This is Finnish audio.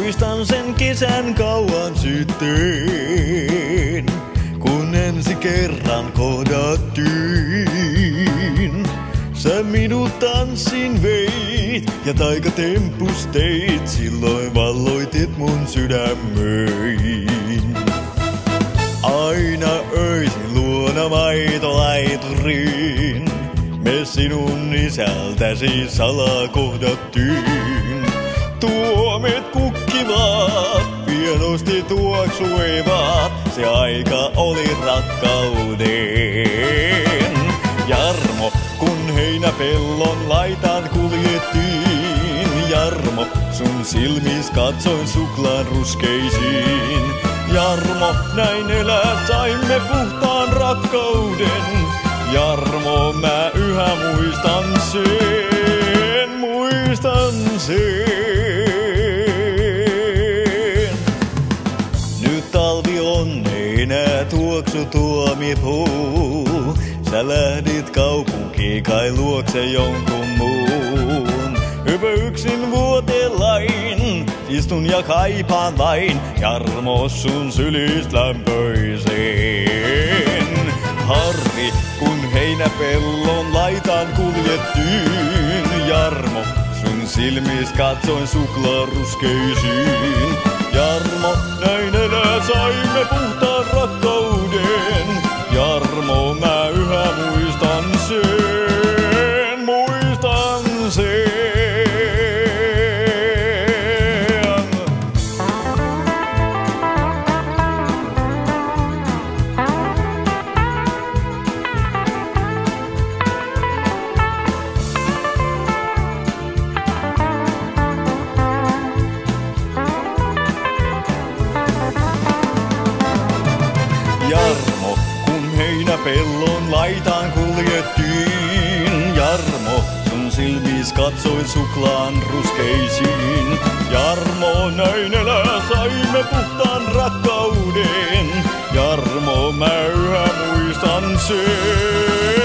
Muistan sen kesän kauan sitten, kun ensi kerran kohdattiin. Sä minut tanssin veit ja taikatempus teit, silloin valloitit mun sydämöin. Aina öisin luona maitolaituriin, me sinun isältäsi salaa kohdattiin. Tuomet kukkivat, pienosti tuoksuivat, se aika oli rakkauden. Jarmo, kun heinäpellon laitaan kuljettiin, Jarmo, sun silmis katsoin suklaan ruskeisiin. Jarmo, näin elää saimme puhtaan rakkauden. Jarmo, mä yhä muistan sen, muistan sen. Nyt talvi on, ei enää tuoksu tuomipuu. Sä lähdit kaupunkiin kai luokse jonkun muun. Hypä yksin vuotellain, istun ja kaipaan vain Jarmo sun sylist lämpöiseen. Harmi, kun heinäpellon laitaan kuljettiin, Jarmo, sun silmis katsoin suklaa ruskeisiin. Jarmo, näin elää saimme puhtaan rakkauden. Jarmo, mä yhä muistan sen, muistan sen. Jarmo, kun heinäpellon laitaan kuljettiin, Jarmo, sun silmis katsoin suklaan ruskeisiin. Jarmo, näin elää saimme puhtaan rakkauden. Jarmo, mä yhä muistan sen.